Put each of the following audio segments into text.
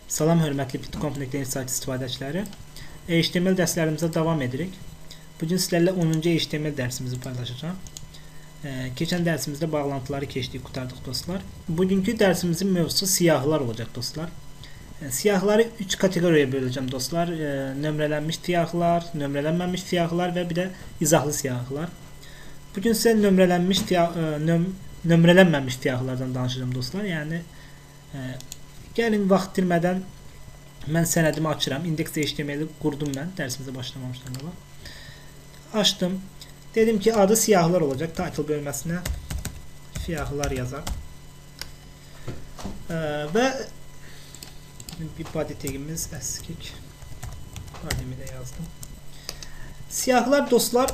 Salam hörmətli Bitcoin.net sayt istifadəçiləri. HTML dərslərimizə davam edirik. Bugün sizlərlə 10-cu HTML dərsimizi paylaşacağım. Keçən dərsimizdə bağlantıları keçdik, qurtardıq dostlar. Bugünkü dərsimizin mövzusu siyahılar olacaq dostlar. Siyahıları 3 kateqoriyaya böləcəm dostlar. Nömrələnmiş siyahılar, nömrələnməmiş siyahılar və bir də izahlı siyahılar. Bugün sizə nömrələnməmiş siyahılardan danışacağım dostlar. Yəni gəlin vaxt itirmədən mən sənədimi açıram. Index.html-i qurdum mən dərsimizə başlamamışdan qabaq. Açdım. Dedim ki adı siyahılar olacaq. Title bölməsinə siyahılar yazaq. Və bir body tagimiz əskik. Body'mi də yazdım. Siyahılar dostlar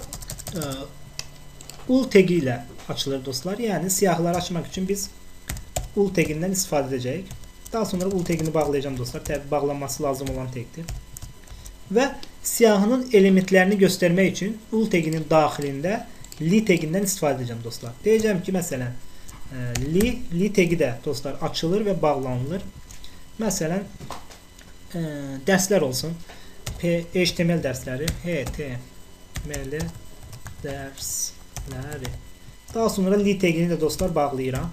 ul tagi ilə açılır dostlar. Yəni siyahıları açmaq üçün biz ul tagindən istifadə edəcəyik. Daha sonra ul tagini bağlayacağım dostlar. Təbii bağlanması lazım olan tagdir. Və siyahının elementlərini göstərmək üçün ul taginin daxilində li tagindən istifadə edəcəm dostlar. Deyəcəm ki, məsələn, li tagi də dostlar açılır və bağlanılır. Məsələn, dərslər olsun. HTML dərsləri, HTML dərsləri. Daha sonra li tagini də dostlar bağlayıram.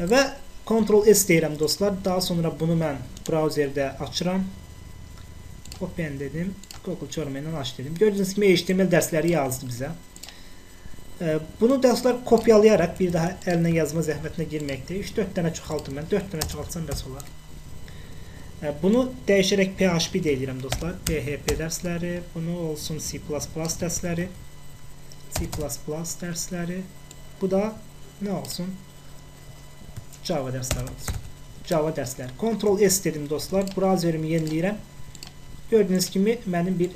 Və Ctrl-S deyirəm dostlar. Daha sonra bunu mən browserdə açıram. Open dedim. Google Chrome ilə aç dedim. Gördüyünüz kimi HTML dərsləri yazdı bizə. Bunu dostlar kopyalayaraq bir daha əlinə yazma zəhmətinə girməkdə. 3-4 dənə çoxaltım mən. 4 dənə çoxaltsam bəs olar. Bunu dəyişərək PHP deyirəm dostlar. PHP dərsləri. Bunu olsun C++ dərsləri. C++ dərsləri. Bu da nə olsun? Java dərsləri olsun. Java dərsləri. Ctrl-S dedim dostlar. Browserimi yeniləyirəm. Gördüyünüz kimi mənim bir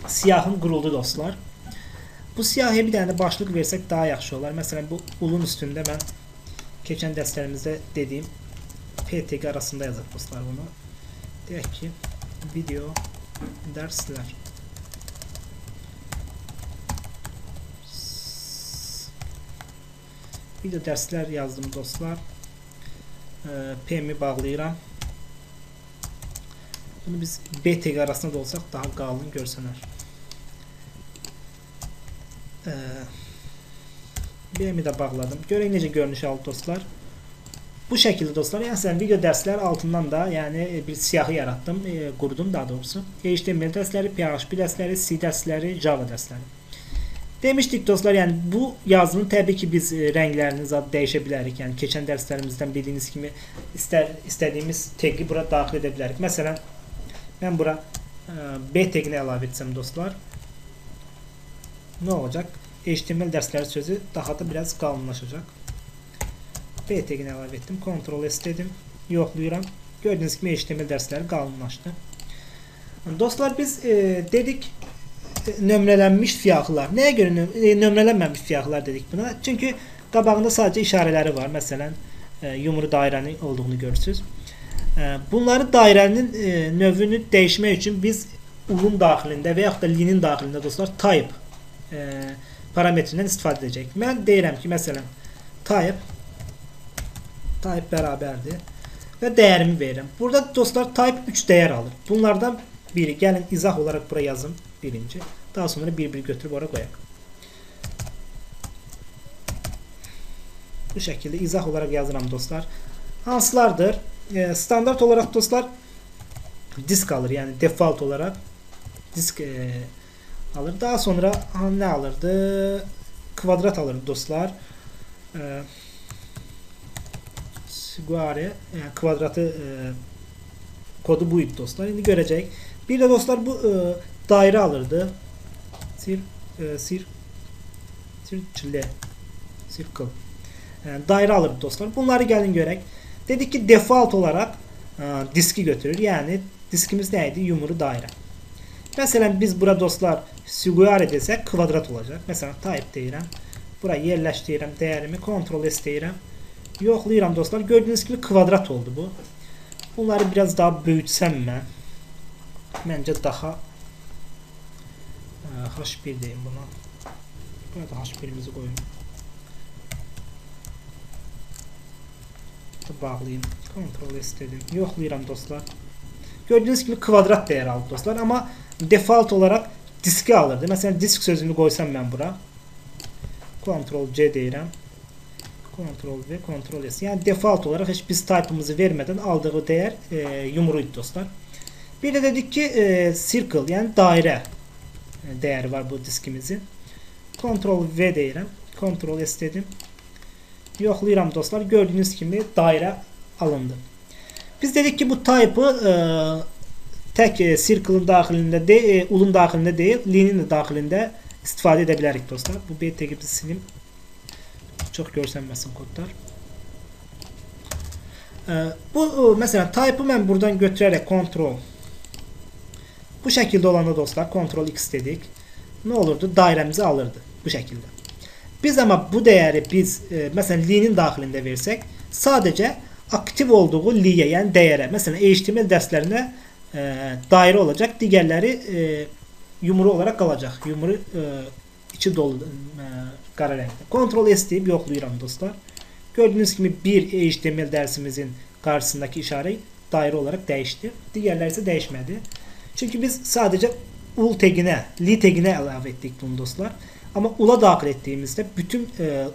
siyahım quruldu dostlar. Bu siyahıya bir dənə də başlıq versək daha yaxşı olar. Məsələn, bu ulun üstündə mən keçən dərslərimizdə dediyim P tagi arasında yazaq dostlar bunu. Deyək ki, video dərslər. Video dərslər yazdım dostlar. P-mi bağlayıram. Bunu biz B tagi arasında da olsaq daha qalın görsənər. B-mi də bağladım. Görək necə görünüş aldı dostlar. Bu şəkildə dostlar. Yəni sən video dərslər altından da yəni bir siyahı yaratdım, qurdum daha doğrusu. HTML dərsləri, PHP dərsləri, C dərsləri, Java dərsləri. Demişdik dostlar, yəni bu yazının təbii ki biz rənglərini zad dəyişə bilərik. Yəni keçən dərslərimizdən bildiyiniz kimi istədiyimiz tagi bura daxil edə bilərik. Məsələn, mən bura B tagini əlavə etsəm dostlar, nə olacaq? HTML dərsləri sözü daha da biraz qalınlaşacaq. B tagini əlavə etdim, Ctrl-S dedim, yoxlayıram. Gördüyünüz kimi HTML dərsləri qalınlaşdı. Dostlar biz dedik nömrələnmiş siyahılar. Nəyə görə nömrələnməmiş siyahılar dedik buna? Çünki qabağında sadəcə işarələri var. Məsələn, yumru dairənin olduğunu görürsünüz. Bunları dairənin növünü dəyişmək üçün biz ulun daxilində və yaxud da linin daxilində dostlar type parametrindən istifadə edəcəyik. Mən deyirəm ki, məsələn, type bərabərdir və dəyərimi verirəm. Burada dostlar type 3 dəyər alır. Bunlardan biri, gəlin izah olaraq bura yazım. Birinci. Daha sonra bir-bir götürüb oraya qoyaq. Bu şəkildə izah olaraq yazıram dostlar. Hansılardır? Standart olaraq dostlar disk alır. Yəni default olaraq disk alır. Daha sonra nə alırdı? Kvadrat alır dostlar. Siguare yəni kvadratı kodu bu idi dostlar. İndi görəcəyik. Bir də dostlar bu dairə alırdı. Circle. Dairə alırdı dostlar. Bunları gəlin görək. Dedik ki default olaraq diski götürür. Yəni diskimiz nə idi? Yumru dairə. Məsələn biz bura dostlar siguare desək kvadrat olacaq. Məsələn type deyirəm. Bura yerləşdirirəm dəyərimi. Ctrl-S deyirəm. Yoxlayıram dostlar. Gördüyünüz kimi kvadrat oldu bu. Bunları biraz daha böyütsəm mən. Məncə daha H1 deyim buna. Burada H1'imizi koyun. Bağlayayım. Ctrl S dedim. Yoxlayıram dostlar. Gördüğünüz gibi kvadrat değeri aldı dostlar ama default olarak diski alırdı. Mesela disk sözünü koysam ben bura. Ctrl C deyirəm. Ctrl V, Ctrl S. Yani default olarak hiç biz type'ımızı vermeden aldığı değer yumruydu dostlar. Bir de dedik ki circle yani daire değeri var bu diskimizin. Ctrl V deyirəm. Ctrl S dedim. Yoxlayıram dostlar. Gördüğünüz gibi daire alındı. Biz dedik ki bu type'ı tek circle'ın daxilində deyil, ulun daxilində deyil, line'in de daxilində istifadə edə bilərik dostlar. Bu BTG silim. Çox görsənməsin kodlar. Bu mesela type'ı mən buradan götürərək Ctrl bu şekilde olanda dostlar Ctrl X dedik. Ne olurdu? Dairemizi alırdı bu şekilde. Biz ama bu değeri biz mesela li'nin daxilində versək sadece aktif olduğu li'ye yani değere mesela HTML derslerinde daire olacak. Diğerleri yumru olarak kalacak. Yumru içi dolu qara renkte. Ctrl S deyib yoxlayıram dostlar. Gördüğünüz gibi bir HTML dersimizin karşısındaki işaret daire olarak değişti. Diğerleri ise değişmedi. Çünkü biz sadece ul tagine, li tagine ilave ettik bunu dostlar. Ama ula daxil ettiğimizde bütün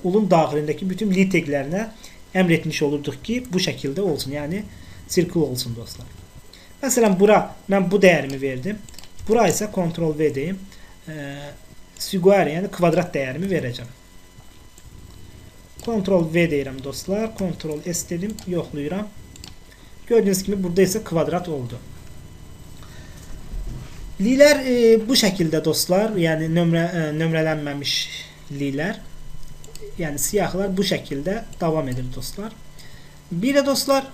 ulun daxilindeki bütün li taglerine emretmiş olurduk ki bu şekilde olsun. Yani circle olsun dostlar. Mesela bura ben bu değerimi verdim. Bura ise Ctrl V deyim. Square yani kvadrat değerimi vereceğim. Ctrl V deyirəm dostlar. Ctrl S dedim. Yoxlayıram. Gördüğünüz gibi burada ise kvadrat oldu. Li'ler bu şekilde dostlar. Yani nömrələnməmiş li'ler. Yani siyahlar bu şekilde devam edir dostlar. Bir de dostlar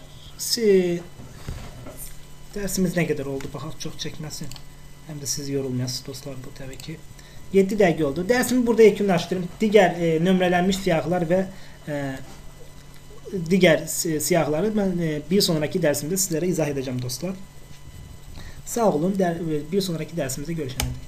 dersimiz ne kadar oldu? Bakalım çok çekmesin. Hem de siz yorulmayasınız dostlar bu tabii ki. 7 dəqiqə oldu. Dersimi burada yekunlaşdırım. Diğer nömrələnmiş siyahlar ve diğer siyahları ben bir sonraki dersimde sizlere izah edeceğim dostlar. Sağ olun. Bir sonraki dersimizde görüşelim.